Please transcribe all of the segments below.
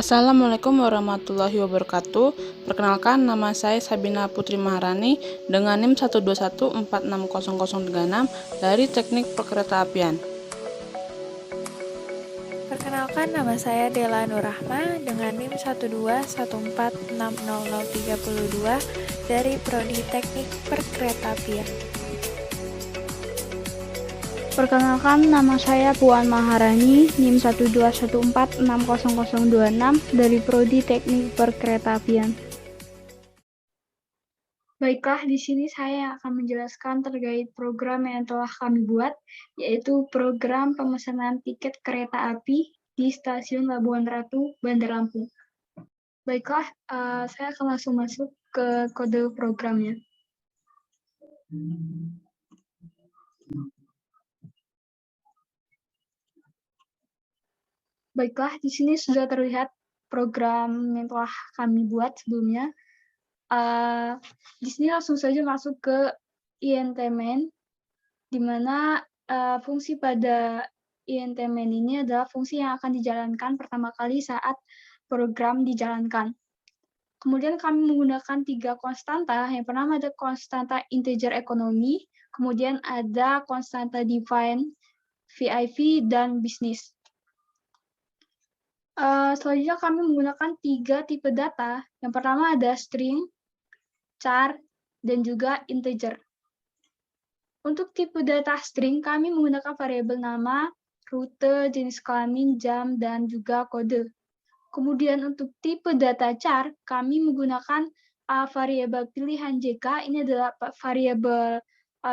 Assalamualaikum warahmatullahi wabarakatuh. Perkenalkan, nama saya Sabina Putri Maharani dengan NIM 121460036 dari Teknik Perkeretaapian. Perkenalkan, nama saya Dela Nurrahma dengan NIM 121460032 dari Prodi Teknik Perkeretaapian. Perkenalkan, nama saya Puan Maharani, NIM 121460026 dari Prodi Teknik Perkeretaapian. Baiklah, di sini saya akan menjelaskan terkait program yang telah kami buat, yaitu program pemesanan tiket kereta api di Stasiun Labuan Ratu, Bandar Lampung. Baiklah, saya akan langsung masuk ke kode programnya. Baiklah, di sini sudah terlihat program yang telah kami buat sebelumnya. Di sini langsung saja masuk ke INT-main, di mana fungsi pada INT-main ini adalah fungsi yang akan dijalankan pertama kali saat program dijalankan. Kemudian kami menggunakan 3 konstanta. Yang pertama ada konstanta integer ekonomi, kemudian ada konstanta define, VIP, dan bisnis. Selanjutnya kami menggunakan 3 tipe data. Yang pertama ada string, char, dan juga integer. Untuk tipe data string, kami menggunakan variabel nama, rute, jenis kelamin, jam, dan juga kode. Kemudian untuk tipe data char, kami menggunakan variabel pilihan JK, ini adalah variabel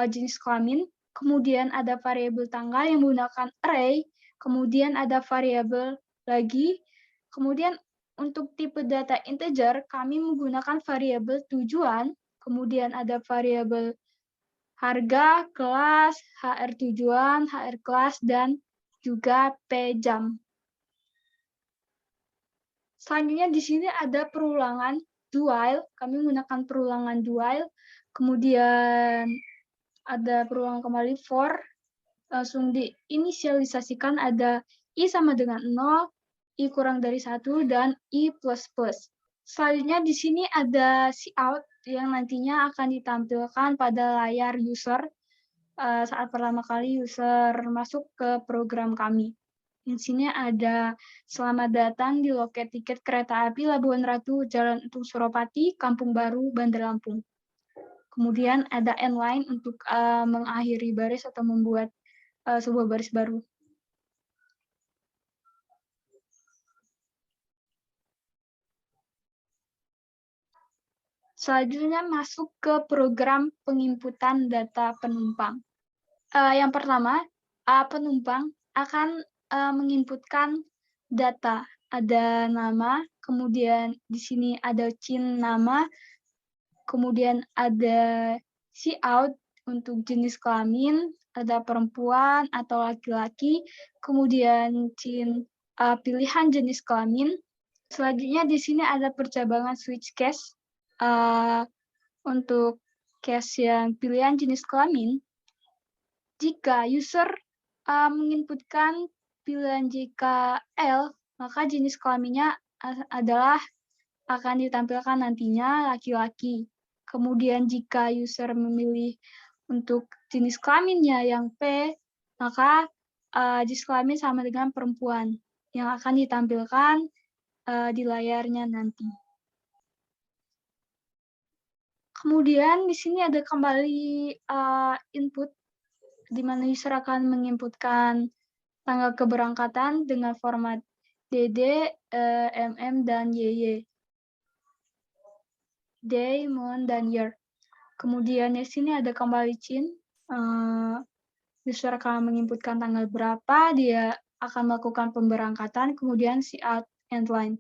jenis kelamin. Kemudian ada variabel tanggal yang menggunakan array, kemudian ada variabel lagi. Kemudian untuk tipe data integer, kami menggunakan variabel tujuan, kemudian ada variabel harga, kelas, HR tujuan, HR kelas, dan juga P jam. Selanjutnya di sini ada perulangan do while, kami menggunakan perulangan do while, kemudian ada perulangan kembali for, langsung diinisialisasikan ada I sama dengan 0, I kurang dari 1, dan I++. Selanjutnya di sini ada cout yang nantinya akan ditampilkan pada layar user saat pertama kali user masuk ke program kami. Di sini ada selamat datang di loket tiket kereta api Labuan Ratu, Jalan Untung Suropati, Kampung Baru, Bandar Lampung. Kemudian ada endline untuk mengakhiri baris atau membuat sebuah baris baru. Selanjutnya masuk ke program penginputan data penumpang. Yang pertama, penumpang akan menginputkan data. Ada nama, kemudian di sini ada CIN nama, kemudian ada cout untuk jenis kelamin, ada perempuan atau laki-laki, kemudian CIN pilihan jenis kelamin. Selanjutnya di sini ada percabangan switch case. Untuk case yang pilihan jenis kelamin, jika user menginputkan pilihan JKL, maka jenis kelaminnya adalah akan ditampilkan nantinya laki-laki. Kemudian jika user memilih untuk jenis kelaminnya yang P, maka jenis kelamin sama dengan perempuan yang akan ditampilkan di layarnya nanti. Kemudian di sini ada kembali input, di mana user akan menginputkan tanggal keberangkatan dengan format DD, MM, dan YY. Day, month, dan year. Kemudian di sini ada kembali CIN. User akan menginputkan tanggal berapa, dia akan melakukan pemberangkatan, kemudian cout endline.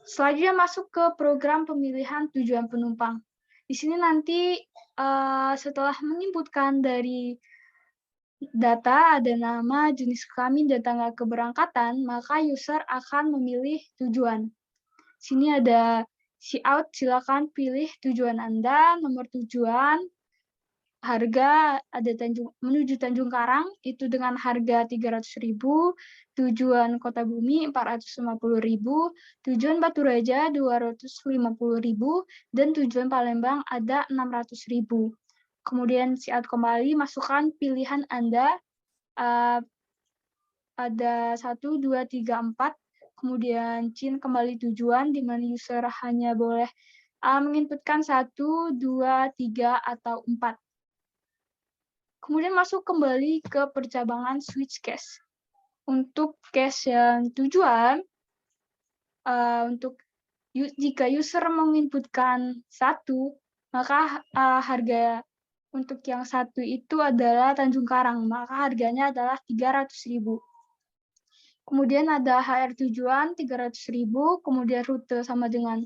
Selanjutnya masuk ke program pemilihan tujuan penumpang. Di sini nanti setelah menginputkan dari data, ada nama, jenis kelamin, dan tanggal keberangkatan, maka user akan memilih tujuan. Sini ada cout, silakan pilih tujuan Anda, nomor tujuan, harga ada menuju Tanjung Karang itu dengan harga 300.000, tujuan Kota Bumi 450.000, tujuan Batu Raja 250.000, dan tujuan Palembang ada 600.000. Kemudian saat kembali masukkan pilihan Anda, ada 1, 2, 3, 4, kemudian kembali tujuan, di mana user hanya boleh menginputkan 1, 2, 3, atau 4. Kemudian masuk kembali ke percabangan switch case. Untuk case yang tujuan, jika user menginputkan 1, maka harga untuk yang 1 itu adalah Tanjung Karang, maka harganya adalah 300.000. Kemudian ada HR tujuan 300.000, kemudian rute sama dengan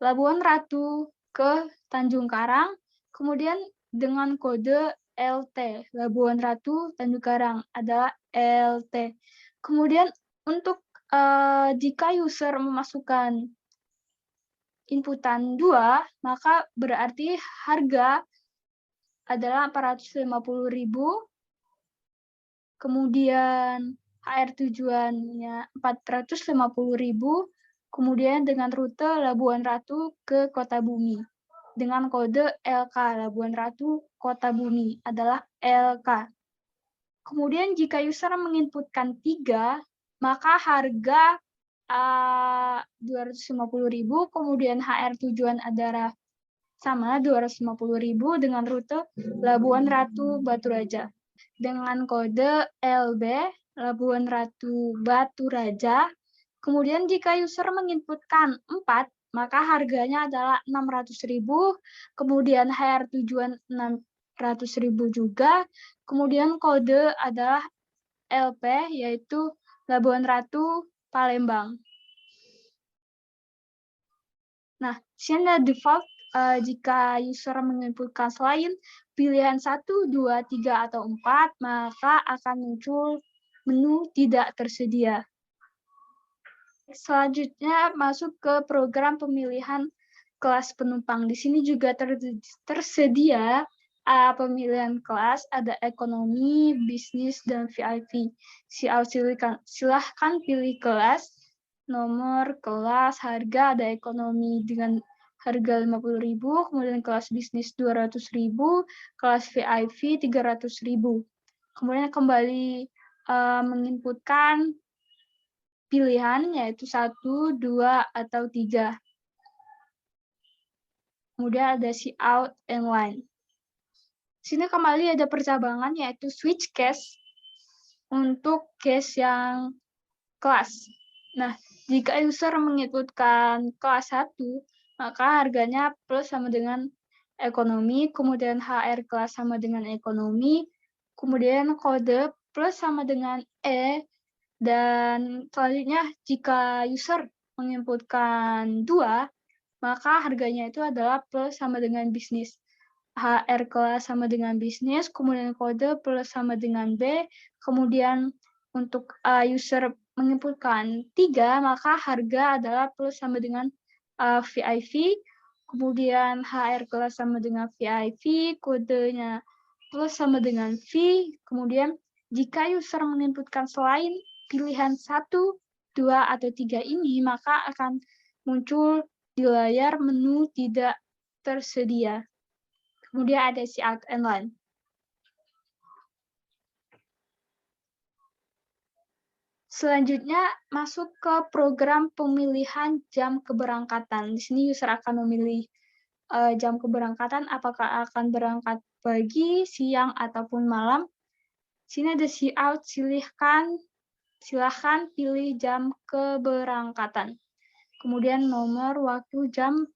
Labuan Ratu ke Tanjung Karang, kemudian dengan kode LT, Labuan Ratu, Tanjung Karang adalah LT. Kemudian untuk jika user memasukkan inputan 2, maka berarti harga adalah 450.000, kemudian HR tujuannya 450.000, kemudian dengan rute Labuan Ratu ke Kota Bumi. Dengan kode LK, Labuan Ratu, Kota Bumi adalah LK. Kemudian jika user menginputkan 3, maka harga 250.000, kemudian HR tujuan adalah sama 250.000 dengan rute Labuan Ratu, Batu Raja. Dengan kode LB, Labuan Ratu, Batu Raja. Kemudian jika user menginputkan 4, maka harganya adalah 600.000, kemudian HR tujuan 600.000 juga, kemudian kode adalah LP, yaitu Labuan Ratu, Palembang. Nah, sini ada default jika user menginputkan selain pilihan 1, 2, 3, atau 4, maka akan muncul menu tidak tersedia. Selanjutnya masuk ke program pemilihan kelas penumpang. Di sini juga tersedia pemilihan kelas, ada ekonomi, bisnis, dan VIP. Silahkan pilih kelas, nomor kelas, harga, ada ekonomi dengan harga 50.000, kemudian kelas bisnis 200.000, kelas VIP 300.000. Kemudian kembali menginputkan pilihan, yaitu 1, 2, atau 3. Kemudian ada see out and line. Sini kembali ada percabangan, yaitu switch case untuk case yang kelas. Nah, jika user menginputkan kelas 1, maka harganya plus sama dengan ekonomi, kemudian HR kelas sama dengan ekonomi, kemudian kode plus sama dengan E, dan selanjutnya jika user menginputkan 2, maka harganya itu adalah plus sama dengan bisnis. HR kelas sama dengan bisnis, kemudian kode plus sama dengan B, kemudian untuk user menginputkan 3, maka harga adalah plus sama dengan VIP, kemudian HR kelas sama dengan VIP, kodenya plus sama dengan V, kemudian jika user menginputkan selain pilihan 1, 2, atau 3 ini, maka akan muncul di layar menu tidak tersedia. Kemudian ada see out and line. Selanjutnya masuk ke program pemilihan jam keberangkatan. Di sini user akan memilih jam keberangkatan, apakah akan berangkat pagi, siang, ataupun malam. Sini ada see out, silahkan pilih jam keberangkatan. Kemudian nomor waktu jam.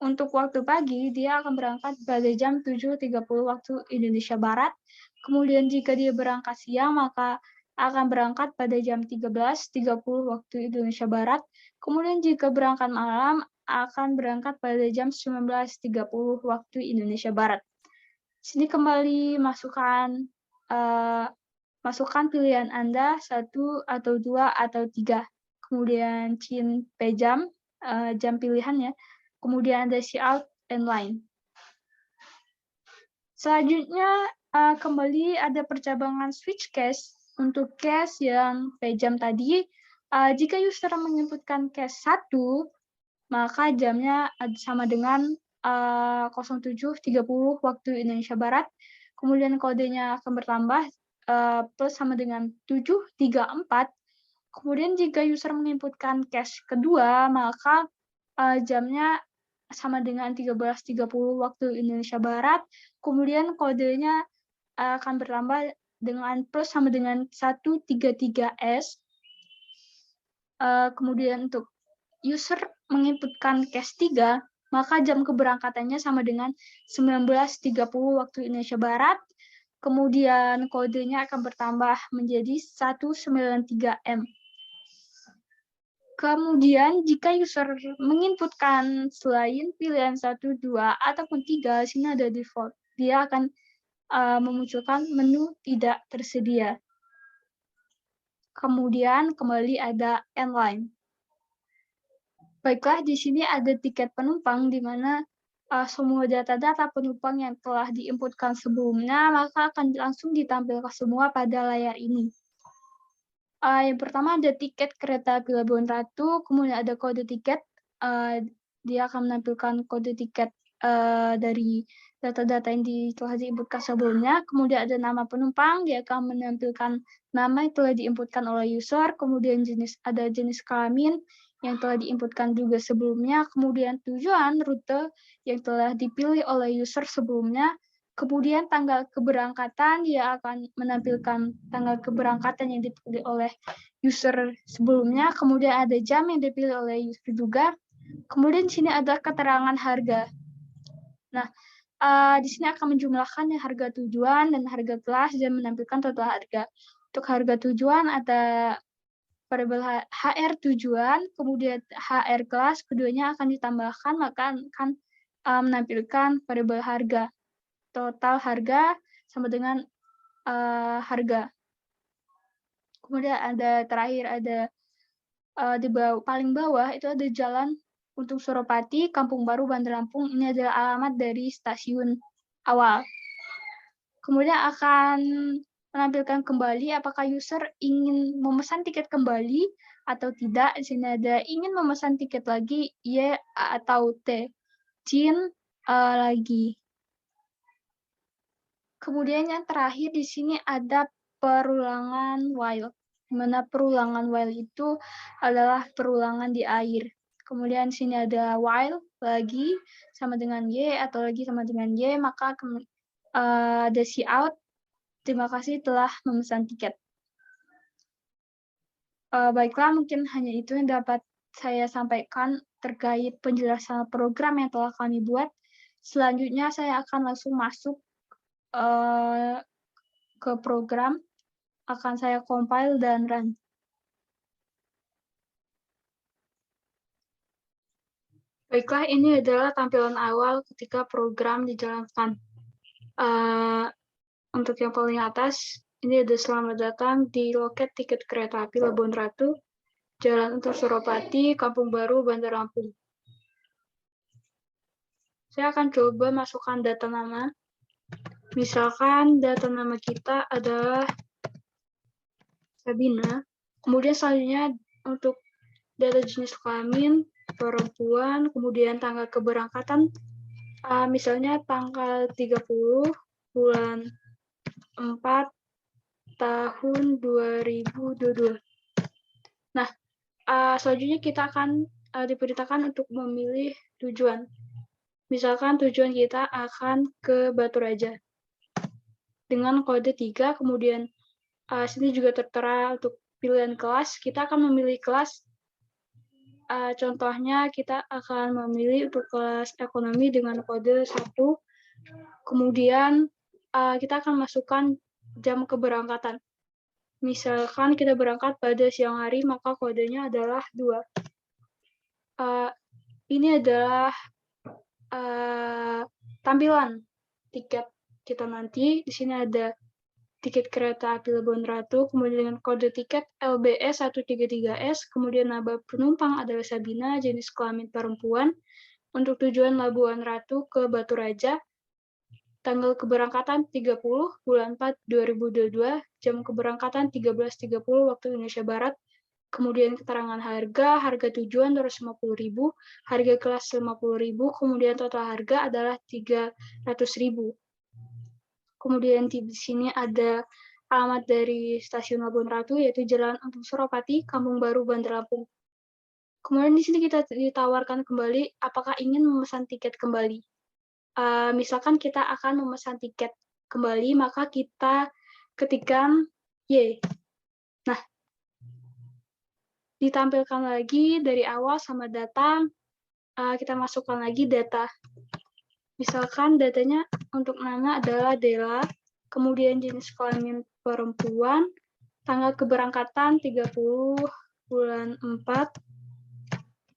Untuk waktu pagi, dia akan berangkat pada jam 7.30 waktu Indonesia Barat. Kemudian jika dia berangkat siang, maka akan berangkat pada jam 13.30 waktu Indonesia Barat. Kemudian jika berangkat malam, akan berangkat pada jam 19.30 waktu Indonesia Barat. Sini kembali masukkan pilihan Anda, 1, atau 2, atau 3. Kemudian jam pilihannya. Kemudian ada see out and line. Selanjutnya, kembali ada percabangan switch cache. Untuk cache yang jam tadi, jika user menginputkan cache 1, maka jamnya sama dengan 07.30 waktu Indonesia Barat. Kemudian kodenya akan bertambah plus sama dengan 734. Kemudian jika user menginputkan cache kedua, maka jamnya sama dengan 13.30 waktu Indonesia Barat. Kemudian kodenya akan bertambah dengan plus sama dengan 133S. Kemudian untuk user menginputkan cache 3, maka jam keberangkatannya sama dengan 19.30 waktu Indonesia Barat. Kemudian kodenya akan bertambah menjadi 193M. Kemudian jika user menginputkan selain pilihan 1, 2, ataupun 3, sini ada default. Dia akan memunculkan menu tidak tersedia. Kemudian kembali ada endline. Baiklah, di sini ada tiket penumpang, di mana semua data-data penumpang yang telah diinputkan sebelumnya, maka akan langsung ditampilkan semua pada layar ini. Yang pertama ada tiket kereta api Labuan Ratu, kemudian ada kode tiket. Dia akan menampilkan kode tiket dari data-data yang telah diinputkan sebelumnya. Kemudian ada nama penumpang, dia akan menampilkan nama yang telah diinputkan oleh user. Kemudian ada jenis kelamin yang telah diinputkan juga sebelumnya. Kemudian tujuan rute yang telah dipilih oleh user sebelumnya. Kemudian tanggal keberangkatan, dia akan menampilkan tanggal keberangkatan yang dipilih oleh user sebelumnya. Kemudian ada jam yang dipilih oleh user juga. Kemudian di sini ada keterangan harga. Nah, di sini akan menjumlahkan harga tujuan dan harga kelas dan menampilkan total harga. Untuk harga tujuan ada variabel HR tujuan, kemudian HR kelas, keduanya akan ditambahkan, maka akan menampilkan variabel harga. Total harga sama dengan harga. Kemudian ada terakhir ada di paling bawah itu ada jalan untuk Suropati, Kampung Baru, Bandar Lampung. Ini adalah alamat dari stasiun awal. Kemudian akan menampilkan kembali apakah user ingin memesan tiket kembali atau tidak. Di sini ada ingin memesan tiket lagi, Y atau T. Jin lagi. Kemudian yang terakhir di sini ada perulangan while. Di mana perulangan while itu adalah perulangan di air. Kemudian di sini ada while lagi sama dengan Y atau lagi sama dengan Y, maka ada see out. Terima kasih telah memesan tiket. Baiklah, mungkin hanya itu yang dapat saya sampaikan terkait penjelasan program yang telah kami buat. Selanjutnya saya akan langsung masuk ke program, akan saya compile dan run. Baiklah, ini adalah tampilan awal ketika program dijalankan. Untuk yang paling atas, ini ada selamat datang di loket tiket kereta api Labuan Ratu, Jalan untuk Suropati, Kampung Baru, Bandar Lampung. Saya akan coba masukkan data nama. Misalkan data nama kita adalah Sabina. Kemudian selanjutnya untuk data jenis kelamin, perempuan, kemudian tanggal keberangkatan, misalnya tanggal 30 bulan 4 tahun 2022. Nah, selanjutnya kita akan diperintahkan untuk memilih tujuan. Misalkan tujuan kita akan ke Batu Raja dengan kode 3, kemudian sini juga tertera untuk pilihan kelas. Kita akan memilih kelas, contohnya kita akan memilih untuk kelas ekonomi dengan kode 1. Kemudian kita akan masukkan jam keberangkatan. Misalkan kita berangkat pada siang hari, maka kodenya adalah 2. Ini adalah tampilan tiket kita nanti. Di sini ada tiket kereta api Labuan Ratu, kemudian dengan kode tiket LBS 133S, kemudian nama penumpang adalah Sabina, jenis kelamin perempuan, untuk tujuan Labuan Ratu ke Batu Raja, tanggal keberangkatan 30 bulan 4 2022, jam keberangkatan 13.30 waktu Indonesia Barat, kemudian keterangan harga tujuan 250.000, harga kelas 50.000, kemudian total harga adalah 300.000. Kemudian di sini ada alamat dari Stasiun Labuan Ratu, yaitu Jalan Untung Suropati, Kampung Baru, Bandar Lampung. Kemudian di sini kita ditawarkan kembali apakah ingin memesan tiket kembali. Misalkan kita akan memesan tiket kembali, maka kita ketikkan Y. Nah, ditampilkan lagi dari awal sama data, kita masukkan lagi data. Misalkan datanya untuk nama adalah Dela, kemudian jenis kelamin perempuan, tanggal keberangkatan 30 bulan 4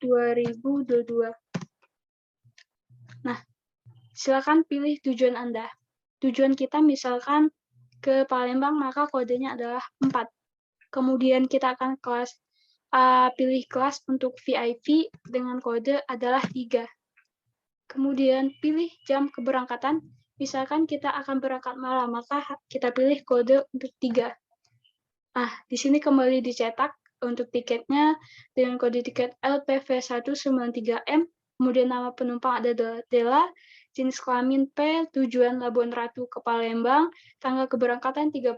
2022. Nah, silakan pilih tujuan Anda. Tujuan kita misalkan ke Palembang, maka kodenya adalah 4. Kemudian kita akan pilih kelas untuk VIP dengan kode adalah 3. Kemudian pilih jam keberangkatan, misalkan kita akan berangkat malam, maka kita pilih kode untuk 3. Nah, di sini kembali dicetak untuk tiketnya dengan kode tiket LPV193M, kemudian nama penumpang ada Dela, jenis kelamin P, tujuan Labuan Ratu ke Palembang, tanggal keberangkatan 30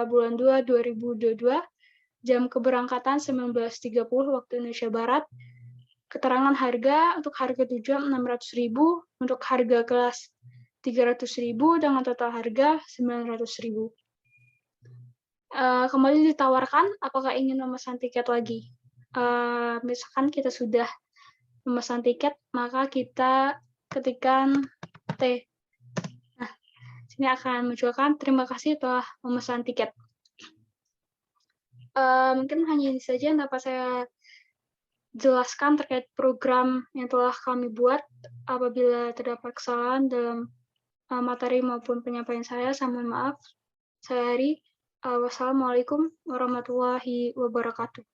bulan 2 2022, jam keberangkatan 19.30 waktu Indonesia Barat, keterangan harga untuk harga tujuan 600.000, untuk harga kelas 300.000 dengan total harga 900.000. Kembali ditawarkan apakah ingin memesan tiket lagi. Misalkan kita sudah memesan tiket, maka kita ketikkan T. Nah, sini akan munculkan terima kasih telah memesan tiket. Mungkin hanya ini saja yang dapat saya jelaskan terkait program yang telah kami buat. Apabila terdapat kesalahan dalam materi maupun penyampaian saya mohon maaf. Saya Hari. Wassalamualaikum warahmatullahi wabarakatuh.